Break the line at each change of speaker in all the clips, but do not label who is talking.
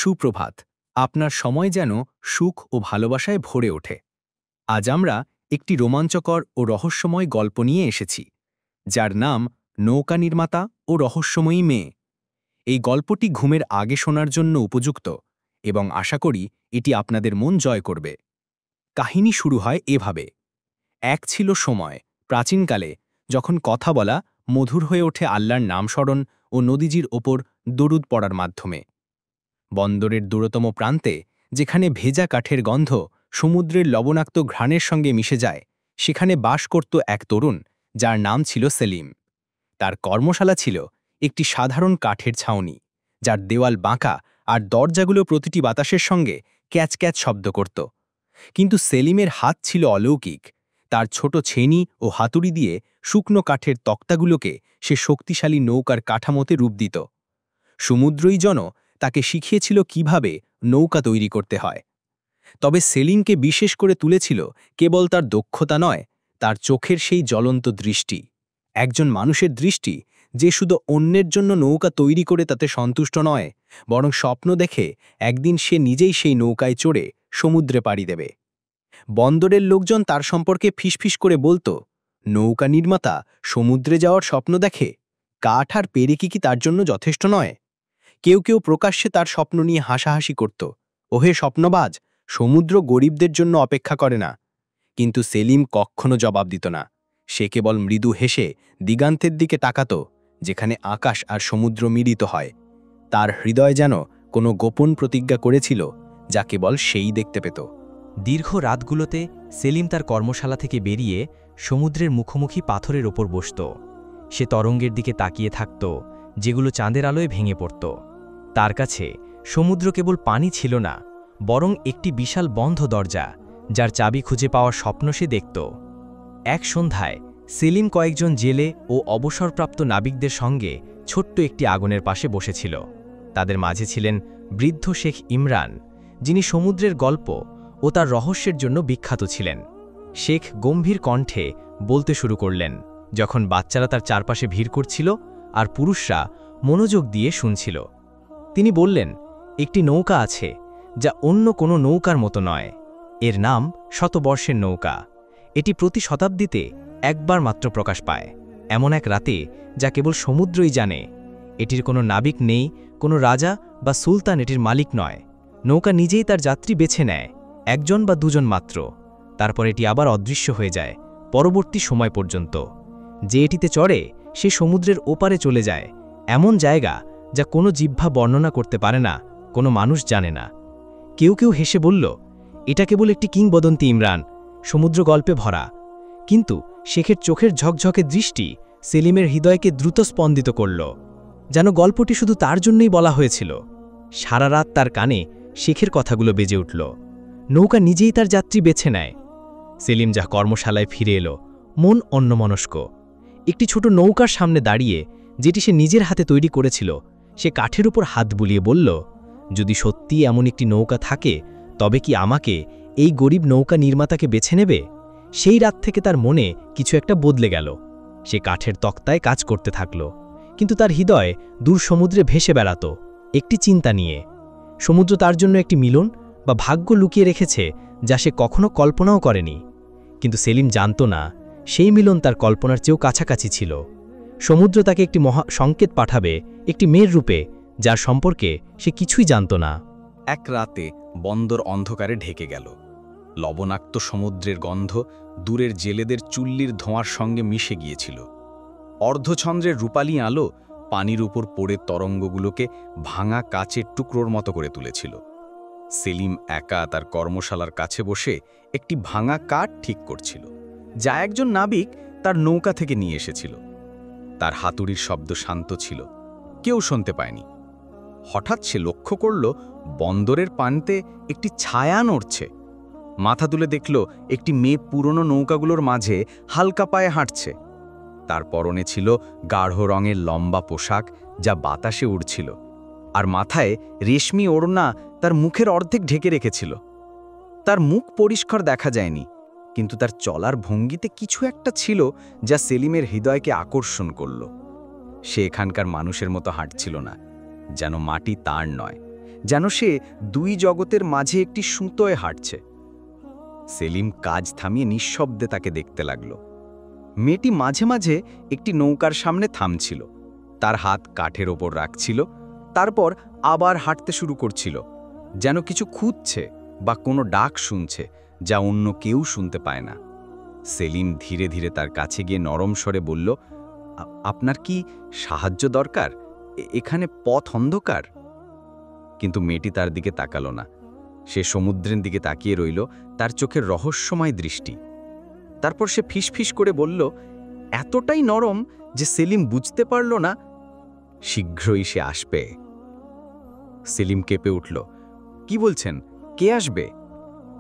সুপ্রভাত। আপনার সময় যেন সুখ ও ভালোবাসায় ভরে ওঠে। আজ আমরা একটি রোমাঞ্চকর ও রহস্যময় গল্প নিয়ে এসেছি, যার নাম নৌকা নির্মাতা ও রহস্যময়ী মেয়ে। এই গল্পটি ঘুমের আগে শোনার জন্য উপযুক্ত এবং আশা করি এটি আপনাদের মন জয় করবে। কাহিনী শুরু হয় এভাবে। এক ছিল সময়, প্রাচীনকালে, যখন কথা বলা মধুর হয়ে ওঠে আল্লাহর নাম স্মরণ ও নদীজির ওপর দরুদ পড়ার মাধ্যমে। বন্দরের দূরতম প্রান্তে, যেখানে ভেজা কাঠের গন্ধ সমুদ্রের লবণাক্ত ঘ্রাণের সঙ্গে মিশে যায়, সেখানে বাস করত এক তরুণ, যার নাম ছিল সেলিম। তার কর্মশালা ছিল একটি সাধারণ কাঠের ছাউনি, যার দেওয়াল বাঁকা আর দরজাগুলো প্রতিটি বাতাসের সঙ্গে ক্যাচ ক্যাচ শব্দ করত। কিন্তু সেলিমের হাত ছিল অলৌকিক। তার ছোট ছেনি ও হাতুড়ি দিয়ে শুকনো কাঠের তক্তাগুলোকে সে শক্তিশালী নৌকার কাঠামোতে রূপ দিত। সমুদ্রই যেন তাকে শিখিয়েছিল কিভাবে নৌকা তৈরি করতে হয়। তবে সেলিমকে বিশেষ করে তুলেছিল কেবল তার দক্ষতা নয়, তার চোখের সেই জ্বলন্ত দৃষ্টি। একজন মানুষের দৃষ্টি, যে শুধু অন্যের জন্য নৌকা তৈরি করে তাতে সন্তুষ্ট নয়, বরং স্বপ্ন দেখে একদিন সে নিজেই সেই নৌকায় চড়ে সমুদ্রে পাড়ি দেবে। বন্দরের লোকজন তার সম্পর্কে ফিসফিস করে বলতো, নৌকা নির্মাতা সমুদ্রে যাওয়ার স্বপ্ন দেখে, কাঠ আর পেরেকি কি তার জন্য যথেষ্ট নয়? কেউ কেউ প্রকাশ্যে তার স্বপ্ন নিয়ে হাসাহাসি করত, ওহে স্বপ্নবাজ, সমুদ্র গরিবদের জন্য অপেক্ষা করে না। কিন্তু সেলিম কখনো জবাব দিত না। সে কেবল মৃদু হেসে দিগান্তের দিকে তাকাত, যেখানে আকাশ আর সমুদ্র মিলিত হয়। তার হৃদয় যেন কোনো গোপন প্রতিজ্ঞা করেছিল, যা কেবল সেই দেখতে পেত।
দীর্ঘ রাতগুলোতে সেলিম তার কর্মশালা থেকে বেরিয়ে সমুদ্রের মুখোমুখি পাথরের ওপর বসত। সে তরঙ্গের দিকে তাকিয়ে থাকত, যেগুলো চাঁদের আলোয় ভেঙে পড়ত। তার কাছে সমুদ্র কেবল পানি ছিল না, বরং একটি বিশাল বন্ধ দরজা, যার চাবি খুঁজে পাওয়ার স্বপ্ন সে দেখত। এক সন্ধ্যায় সেলিম কয়েকজন জেলে ও অবসরপ্রাপ্ত নাবিকদের সঙ্গে ছোট্ট একটি আগুনের পাশে বসেছিল। তাদের মাঝে ছিলেন বৃদ্ধ শেখ ইমরান, যিনি সমুদ্রের গল্প ও তার রহস্যের জন্য বিখ্যাত ছিলেন। শেখ গম্ভীর কণ্ঠে বলতে শুরু করলেন, যখন বাচ্চারা তার চারপাশে ভিড় করছিল আর পুরুষরা মনোযোগ দিয়ে শুনছিল। তিনি বললেন, একটি নৌকা আছে, যা অন্য কোনো নৌকার মতো নয়। এর নাম শতবর্ষের নৌকা। এটি প্রতি শতাব্দীতে একবার মাত্র প্রকাশ পায়, এমন এক রাতে, যা কেবল সমুদ্রই জানে। এটির কোনো নাবিক নেই, কোনো রাজা বা সুলতান এটির মালিক নয়। নৌকা নিজেই তার যাত্রী বেছে নেয়, একজন বা দুজন মাত্র। তারপর এটি আবার অদৃশ্য হয়ে যায়, পরবর্তী সময় পর্যন্ত। যে এটিতে চড়ে, সে সমুদ্রের ওপারে চলে যায়, এমন জায়গা যা কোনো জিহ্বা বর্ণনা করতে পারে না, কোনো মানুষ জানে না। কেউ কেউ হেসে বলল, এটা কেবল একটি কিংবদন্তি ইমরান, সমুদ্র গল্পে ভরা। কিন্তু শেখের চোখের ঝকঝকে দৃষ্টি সেলিমের হৃদয়কে দ্রুত স্পন্দিত করল, যেন গল্পটি শুধু তার জন্যই বলা হয়েছিল। সারা রাত তার কানে শেখের কথাগুলো বেজে উঠল। নৌকা নিজেই তার যাত্রী বেছে নেয়। সেলিম যা কর্মশালায় ফিরে এলো, মন অন্যমনস্ক। একটি ছোট নৌকার সামনে দাঁড়িয়ে, যেটি সে নিজের হাতে তৈরি করেছিল, সে কাঠের উপর হাত বুলিয়ে বলল, যদি সত্যি এমন একটি নৌকা থাকে, তবে কি আমাকে, এই গরিব নৌকা নির্মাতাকে বেছে নেবে? সেই রাত থেকে তার মনে কিছু একটা বদলে গেল। সে কাঠের তক্তায় কাজ করতে থাকল, কিন্তু তার হৃদয় দূর সমুদ্রে ভেসে বেড়াত, একটি চিন্তা নিয়ে। সমুদ্র তার জন্য একটি মিলন বা ভাগ্য লুকিয়ে রেখেছে, যা সে কখনো কল্পনাও করেনি। কিন্তু সেলিম জানত না, সেই মিলন তার কল্পনার চেয়েও কাছাকাছি ছিল। সমুদ্র তাকে একটি মহা সংকেত পাঠাবে, একটি মেয়ের রূপে, যার সম্পর্কে সে কিছুই জানত না।
এক রাতে বন্দর অন্ধকারে ঢেকে গেল। লবণাক্ত সমুদ্রের গন্ধ দূরের জেলেদের চুল্লির ধোঁয়ার সঙ্গে মিশে গিয়েছিল। অর্ধচন্দ্রের রূপালী আলো পানির উপর পড়ে তরঙ্গগুলোকে ভাঙা কাচের টুকরোর মতো করে তুলেছিল। সেলিম একা তার কর্মশালার কাছে বসে একটি ভাঙা কাঠ ঠিক করছিল, যা একজন নাবিক তার নৌকা থেকে নিয়ে এসেছিল। তার হাতুড়ির শব্দ শান্ত ছিল, কেউ শুনতে পায়নি। হঠাৎ সে লক্ষ্য করল, বন্দরের পানিতে একটি ছায়া নড়ছে। মাথা তুলে দেখল, একটি মেয়ে পুরনো নৌকাগুলোর মাঝে হালকা পায়ে হাঁটছে। তার পরনে ছিল গাঢ় রঙের লম্বা পোশাক, যা বাতাসে উড়ছিল, আর মাথায় রেশমি ওড়না তার মুখের অর্ধেক ঢেকে রেখেছিল। তার মুখ পরিষ্কার দেখা যায়নি, কিন্তু তার চলার ভঙ্গিতে কিছু একটা ছিল, যা সেলিমের হৃদয়কে আকর্ষণ করল। সে এখানকার মানুষের মতো হাঁটছিল না, যেন মাটি তার নয়, যেন সে দুই জগতের মাঝে একটি সুতোয় হাঁটছে। সেলিম কাজ থামিয়ে নিঃশব্দে তাকে দেখতে লাগল। মেয়েটি মাঝে মাঝে একটি নৌকার সামনে থামছিল, তার হাত কাঠের ওপর রাখছিল, তারপর আবার হাঁটতে শুরু করছিল, যেন কিছু খুঁজছে বা কোনো ডাক শুনছে যা অন্য কেউ শুনতে পায় না। সেলিম ধীরে ধীরে তার কাছে গিয়ে নরম স্বরে বলল, আপনার কি সাহায্য দরকার? এখানে পথ অন্ধকার। কিন্তু মেয়েটি তার দিকে তাকালো না। সে সমুদ্রের দিকে তাকিয়ে রইল, তার চোখের রহস্যময় দৃষ্টি। তারপর সে ফিসফিস করে বলল, এতটাই নরম যে সেলিম বুঝতে পারল না শীঘ্রই সে আসবে। সেলিম কেঁপে উঠল। কি বলছেন? কে আসবে?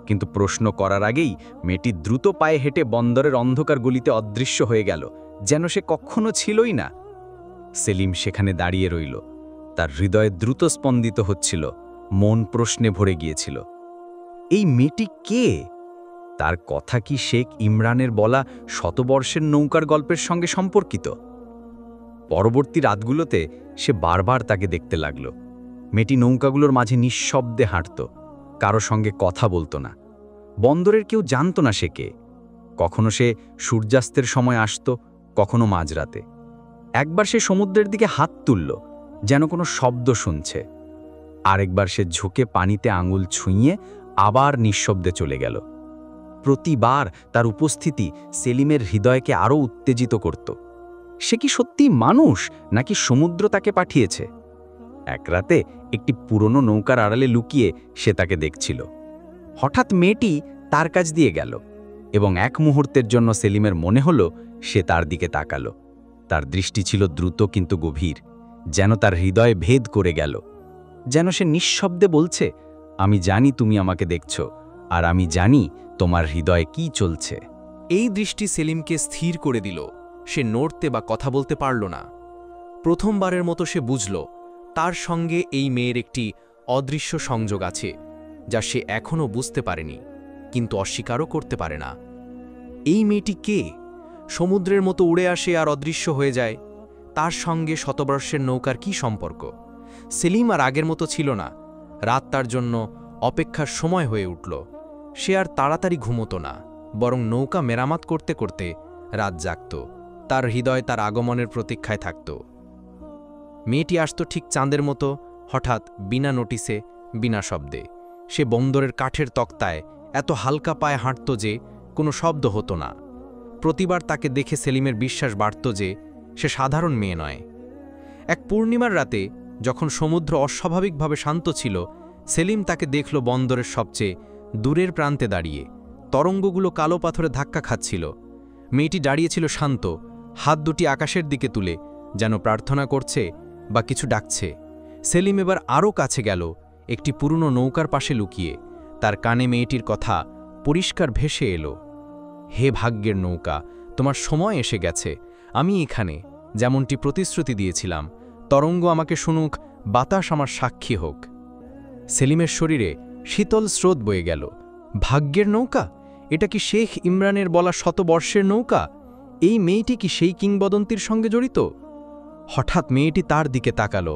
কিন্তু প্রশ্ন করার আগেই মেয়েটি দ্রুত পায়ে হেঁটে বন্দরের অন্ধকার গলিতে অদৃশ্য হয়ে গেল, যেন সে কখনো ছিলই না। সেলিম সেখানে দাঁড়িয়ে রইল। তার হৃদয় দ্রুত স্পন্দিত হচ্ছিল, মন প্রশ্নে ভরে গিয়েছিল। এই মেয়েটি কে? তার কথা কি শেখ ইমরানের বলা শতবর্ষের নৌকার গল্পের সঙ্গে সম্পর্কিত? পরবর্তী রাতগুলোতে সে বারবার তাকে দেখতে লাগল। মেয়েটি নৌকাগুলোর মাঝে নিঃশব্দে হাঁটত, কারো সঙ্গে কথা বলতো না। বন্দরের কেউ জানত না সে কে। কখনো সে সূর্যাস্তের সময় আসত, কখনো মাঝরাতে। একবার সে সমুদ্রের দিকে হাত তুলল, যেন কোনো শব্দ শুনছে। আরেকবার সে ঝুঁকে পানিতে আঙুল ছুঁয়ে আবার নিঃশব্দে চলে গেল। প্রতিবার তার উপস্থিতি সেলিমের হৃদয়কে আরও উত্তেজিত করত। সে কি সত্যি মানুষ, নাকি সমুদ্র তাকে পাঠিয়েছে? এক রাতে একটি পুরনো নৌকার আড়ালে লুকিয়ে সে তাকে দেখছিল। হঠাৎ মেয়েটি তার কাছ দিয়ে গেল, এবং এক মুহূর্তের জন্য সেলিমের মনে হলো সে তার দিকে তাকালো। তার দৃষ্টি ছিল দ্রুত কিন্তু গভীর, যেন তার হৃদয় ভেদ করে গেল। যেন সে নিঃশব্দে বলছে, আমি জানি তুমি আমাকে দেখছ, আর আমি জানি তোমার হৃদয়ে কি চলছে।
এই দৃষ্টি সেলিমকে স্থির করে দিল। সে নড়তে বা কথা বলতে পারল না। প্রথমবারের মতো সে বুঝল তার সঙ্গে এই মেয়ের একটি অদৃশ্য সংযোগ আছে, যা সে এখনও বুঝতে পারেনি, কিন্তু অস্বীকারও করতে পারে না। এই মেয়েটি কে? সমুদ্রের মতো উড়ে আসে আর অদৃশ্য হয়ে যায়। তার সঙ্গে শতবর্ষের নৌকার কি সম্পর্ক? সেলিম আর আগের মতো ছিল না। রাত তার জন্য অপেক্ষার সময় হয়ে উঠল। সে আর তাড়াতাড়ি ঘুমোতো না, বরং নৌকা মেরামত করতে করতে রাত জাগত। তার হৃদয় তার আগমনের প্রতীক্ষায় থাকত। মেয়েটি আসত ঠিক চাঁদের মতো, হঠাৎ, বিনা নোটিসে, বিনা শব্দে। সে বন্দরের কাঠের তক্তায় এত হালকা পায়ে হাঁটত যে কোনো শব্দ হতো না। প্রতিবার তাকে দেখে সেলিমের বিশ্বাস বাড়ত যে সে সাধারণ মেয়ে নয়। এক পূর্ণিমার রাতে, যখন সমুদ্র অস্বাভাবিকভাবে শান্ত ছিল, সেলিম তাকে দেখল বন্দরের সবচেয়ে দূরের প্রান্তে দাঁড়িয়ে। তরঙ্গগুলো কালো পাথরে ধাক্কা খাচ্ছিল। মেয়েটি দাঁড়িয়েছিল শান্ত, হাত দুটি আকাশের দিকে তুলে, যেন প্রার্থনা করছে বা কিছু ডাকছে। সেলিম এবার আরও কাছে গেল, একটি পুরনো নৌকার পাশে লুকিয়ে। তার কানে মেয়েটির কথা পরিষ্কার ভেসে এলো, হে ভাগ্যের নৌকা, তোমার সময় এসে গেছে। আমি এখানে, যেমনটি প্রতিশ্রুতি দিয়েছিলাম। তরঙ্গ আমাকে শুনুক, বাতাস আমার সাক্ষী হোক। সেলিমের শরীরে শীতল স্রোত বয়ে গেল। ভাগ্যের নৌকা? এটা কি শেখ ইমরানের বলা শতবর্ষের নৌকা? এই মেয়েটি কি সেই কিংবদন্তির সঙ্গে জড়িত? হঠাৎ মেয়েটি তার দিকে তাকালো।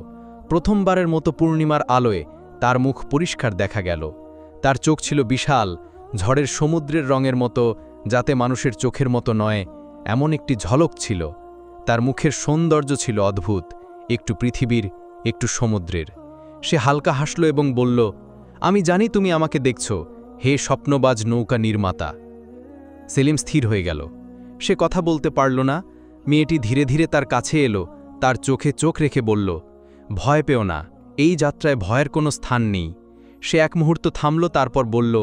প্রথমবারের মতো পূর্ণিমার আলোয় তার মুখ পরিষ্কার দেখা গেল। তার চোখ ছিল বিশাল, ঝড়ের সমুদ্রের রঙের মতো, যাতে মানুষের চোখের মতো নয়, এমন একটি ঝলক ছিল। তার মুখের সৌন্দর্য ছিল অদ্ভুত, একটু পৃথিবীর, একটু সমুদ্রের। সে হালকা হাসল এবং বলল, আমি জানি তুমি আমাকে দেখছ, হে স্বপ্নবাজ নৌকা নির্মাতা। সেলিম স্থির হয়ে গেল। সে কথা বলতে পারল না। মেয়েটি ধীরে ধীরে তার কাছে এলো, তার চোখে চোখ রেখে বলল, ভয় পেও না, এই যাত্রায় ভয়ের কোনো স্থান নেই। সে এক মুহূর্ত থামল, তারপর বলল,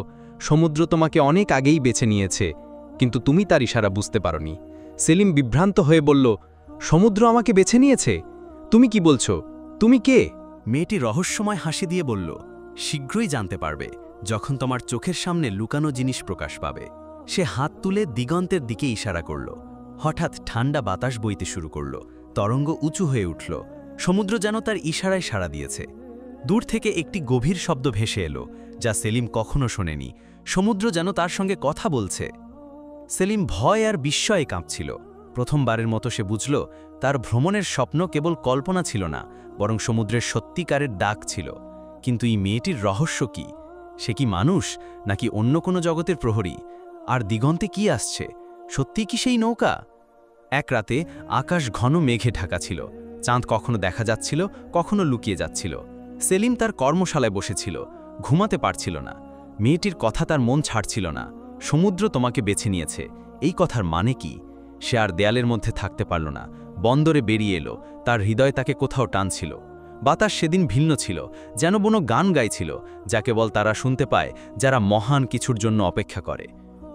সমুদ্র তোমাকে অনেক আগেই বেছে নিয়েছে, কিন্তু তুমি তার ইশারা বুঝতে পারোনি। সেলিম বিভ্রান্ত হয়ে বলল, সমুদ্র আমাকে বেছে নিয়েছে? তুমি কি বলছো? তুমি কে?
মেয়েটি রহস্যময় হাসি দিয়ে বলল, শীঘ্রই জানতে পারবে, যখন তোমার চোখের সামনে লুকানো জিনিস প্রকাশ পাবে। সে হাত তুলে দিগন্তের দিকে ইশারা করল। হঠাৎ ঠান্ডা বাতাস বইতে শুরু করল, তরঙ্গ উঁচু হয়ে উঠল। সমুদ্র যেন তার ইশারায় সাড়া দিয়েছে। দূর থেকে একটি গভীর শব্দ ভেসে এলো, যা সেলিম কখনো শোনেনি। সমুদ্র যেন তার সঙ্গে কথা বলছে। সেলিম ভয় আর বিস্ময়ে কাঁপছিল। প্রথমবারের মতো সে বুঝল, তার ভ্রমণের স্বপ্ন কেবল কল্পনা ছিল না, বরং সমুদ্রের সত্যিকারের ডাক ছিল। কিন্তু এই মেয়েটির রহস্য কি? সে কি মানুষ নাকি অন্য কোনো জগতের প্রহরী? আর দিগন্তে কি আসছে? সত্যি কি সেই নৌকা? এক রাতে আকাশ ঘন মেঘে ঢাকা ছিল। চাঁদ কখনো দেখা যাচ্ছিল, কখনো লুকিয়ে যাচ্ছিল। সেলিম তার কর্মশালায় বসেছিল, ঘুমাতে পারছিল না। মেয়েটির কথা তার মন ছাড়ছিল না। সমুদ্র তোমাকে বেছে নিয়েছে, এই কথার মানে কি? সে আর দেয়ালের মধ্যে থাকতে পারল না, বন্দরে বেরিয়ে এলো। তার হৃদয় তাকে কোথাও টানছিল। বাতাস সেদিন ভিন্ন ছিল, যেন কোনো গান গাইছিল, যা কেবল তারা শুনতে পায় যারা মহান কিছুর জন্য অপেক্ষা করে।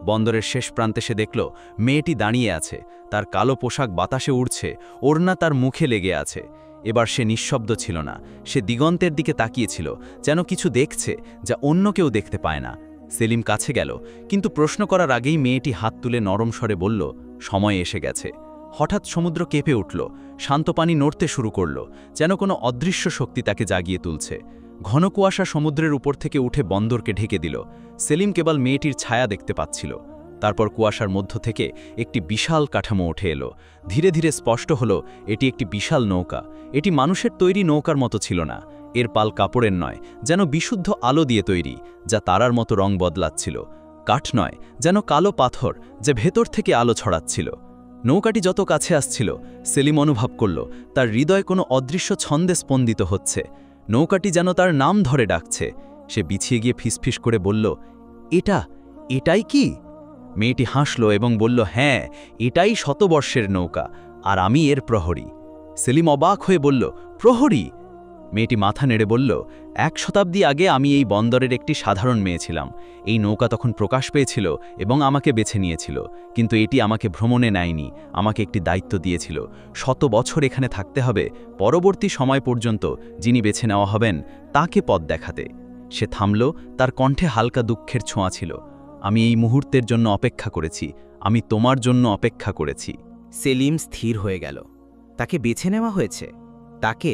বন্দরের শেষ প্রান্তে সে দেখল মেয়েটি দাঁড়িয়ে আছে, তার কালো পোশাক বাতাসে উড়ছে, ওড়না তার মুখে লেগে আছে। এবার সে নিঃশব্দ ছিল না, সে দিগন্তের দিকে তাকিয়েছিল, যেন কিছু দেখছে যা অন্য কেউ দেখতে পায় না। সেলিম কাছে গেল, কিন্তু প্রশ্ন করার আগেই মেয়েটি হাত তুলে নরম স্বরে বলল, সময় এসে গেছে। হঠাৎ সমুদ্র কেঁপে উঠল, শান্ত পানি নড়তে শুরু করল, যেন কোনো অদৃশ্য শক্তি তাকে জাগিয়ে তুলছে। ঘন কুয়াশা সমুদ্রের উপর থেকে উঠে বন্দরকে ঢেকে দিল। সেলিম কেবল মেয়েটির ছায়া দেখতে পাচ্ছিল। তারপর কুয়াশার মধ্য থেকে একটি বিশাল কাঠামো উঠে এলো। ধীরে ধীরে স্পষ্ট হলো এটি একটি বিশাল নৌকা। এটি মানুষের তৈরি নৌকার মতো ছিল না, এর পাল কাপড়ের নয়, যেন বিশুদ্ধ আলো দিয়ে তৈরি, যা তারার মতো রং বদলাচ্ছিল। কাঠ নয়, যেন কালো পাথর, যে ভেতর থেকে আলো ছড়াচ্ছিল। নৌকাটি যত কাছে আসছিল, সেলিম অনুভব করল তার হৃদয় কোনো অদৃশ্য ছন্দে স্পন্দিত হচ্ছে। নৌকাটি যেন তার নাম ধরে ডাকছে। সে বিছিয়ে গিয়ে ফিসফিস করে বলল, এটাই কি? মেয়েটি হাসল এবং বলল, হ্যাঁ, এটাই শতবর্ষের নৌকা, আর আমি এর প্রহরী। সেলিম অবাক হয়ে বলল, প্রহরী? মেয়েটি মাথা নেড়ে বলল, 1 শতাব্দী আগে আমি এই বন্দরের একটি সাধারণ মেয়ে ছিলাম। এই নৌকা তখন প্রকাশ পেয়েছিল এবং আমাকে বেছে নিয়েছিল, কিন্তু এটি আমাকে ভ্রমণে নেয়নি, আমাকে একটি দায়িত্ব দিয়েছিল। 100 বছর এখানে থাকতে হবে, পরবর্তী সময় পর্যন্ত যিনি বেছে নেওয়া হবেন তাকে পথ দেখাতে। সে থামল, তার কণ্ঠে হালকা দুঃখের ছোঁয়া ছিল। আমি এই মুহূর্তের জন্য অপেক্ষা করেছি, আমি তোমার জন্য অপেক্ষা করেছি।
সেলিম স্থির হয়ে গেল। তাকে বেছে নেওয়া হয়েছে, তাকে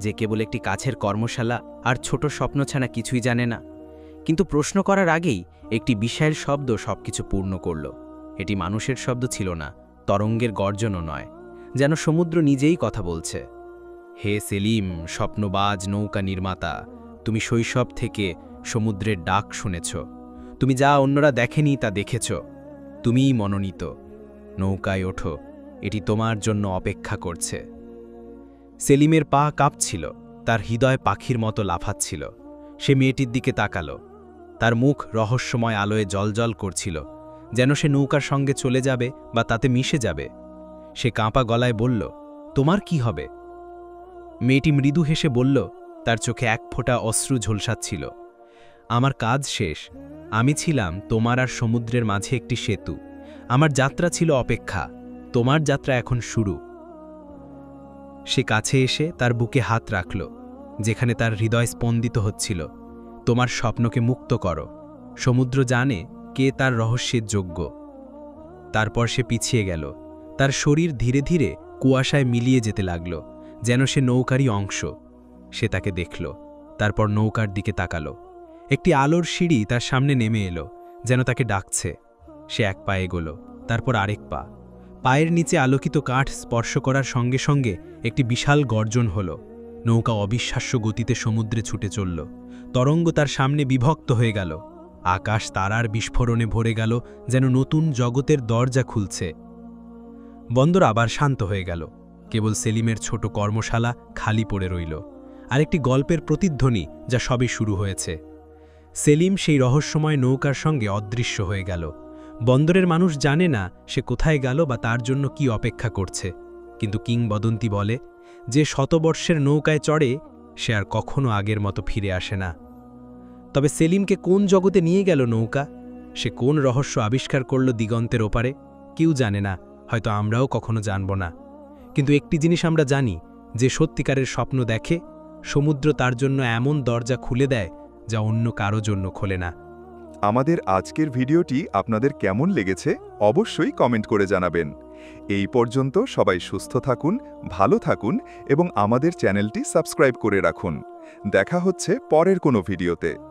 যে কেবল একটি কাছের কর্মশালা আর ছোট স্বপ্ন ছাড়া কিছুই জানে না। কিন্তু প্রশ্ন করার আগেই একটি বিশাল শব্দ সবকিছু পূর্ণ করল। এটি মানুষের শব্দ ছিল না, তরঙ্গের গর্জনও নয়, যেন সমুদ্র নিজেই কথা বলছে। হে সেলিম, স্বপ্নবাজ নৌকা নির্মাতা, তুমি শৈশব থেকে সমুদ্রের ডাক শুনেছ। তুমি যা অন্যরা দেখেনি তা দেখেছ। তুমিই মনোনীত। নৌকায় ওঠো, এটি তোমার জন্য অপেক্ষা করছে। সেলিমের পা কাঁপছিল, তার হৃদয় পাখির মতো লাফাচ্ছিল। সে মেয়েটির দিকে তাকালো। তার মুখ রহস্যময় আলোয় জ্বলজ্বল করছিল, যেন সে নৌকার সঙ্গে চলে যাবে বা তাতে মিশে যাবে। সে কাঁপা গলায় বলল, তোমার কি হবে? মেয়েটি মৃদু হেসে বলল, তার চোখে এক ফোঁটা অশ্রু ঝলসাচ্ছিল, আমার কাজ শেষ। আমি ছিলাম তোমার আর সমুদ্রের মাঝে একটি সেতু। আমার যাত্রা ছিল অপেক্ষা, তোমার যাত্রা এখন শুরু। সে কাছে এসে তার বুকে হাত রাখল, যেখানে তার হৃদয় স্পন্দিত হচ্ছিল। তোমার স্বপ্নকে মুক্ত করো, সমুদ্র জানে কে তার রহস্যের যোগ্য। তারপর সে পিছিয়ে গেল, তার শরীর ধীরে ধীরে কুয়াশায় মিলিয়ে যেতে লাগল, যেন সে নৌকারই অংশ। সে তাকে দেখল, তারপর নৌকার দিকে তাকালো। একটি আলোর সিঁড়ি তার সামনে নেমে এলো, যেন তাকে ডাকছে। সে এক পা এগোলো, তারপর আরেক পা। পায়ের নিচে আলোকিত কাঠ স্পর্শ করার সঙ্গে সঙ্গে একটি বিশাল গর্জন হল। নৌকা অবিশ্বাস্য গতিতে সমুদ্রে ছুটে চলল। তরঙ্গ তার সামনে বিভক্ত হয়ে গেল। আকাশ তারার বিস্ফোরণে ভরে গেল, যেন নতুন জগতের দরজা খুলছে। বন্দর আবার শান্ত হয়ে গেল। কেবল সেলিমের ছোট কর্মশালা খালি পড়ে রইল, আর একটি গল্পের প্রতিধ্বনি যা সবে শুরু হয়েছে। সেলিম সেই রহস্যময় নৌকার সঙ্গে অদৃশ্য হয়ে গেল। বন্দরের মানুষ জানে না সে কোথায় গেল বা তার জন্য কি অপেক্ষা করছে, কিন্তু কিংবদন্তি বলে যে শতবর্ষের নৌকায় চড়ে সে আর কখনো আগের মতো ফিরে আসে না। তবে সেলিমকে কোন জগতে নিয়ে গেল নৌকা? সে কোন রহস্য আবিষ্কার করল দিগন্তের ওপারে? কেউ জানে না, হয়তো আমরাও কখনো জানব না। কিন্তু একটি জিনিস আমরা জানি, যে সত্যিকারের স্বপ্ন দেখে, সমুদ্র তার জন্য এমন দরজা খুলে দেয় যা অন্য কারো জন্য খোলে না।
আমাদের আজকের ভিডিওটি আপনাদের কেমন লেগেছে অবশ্যই কমেন্ট করে জানাবেন। এই পর্যন্ত সবাই সুস্থ থাকুন, ভালো থাকুন এবং আমাদের চ্যানেলটি সাবস্ক্রাইব করে রাখুন। দেখা হচ্ছে পরের কোনো ভিডিওতে।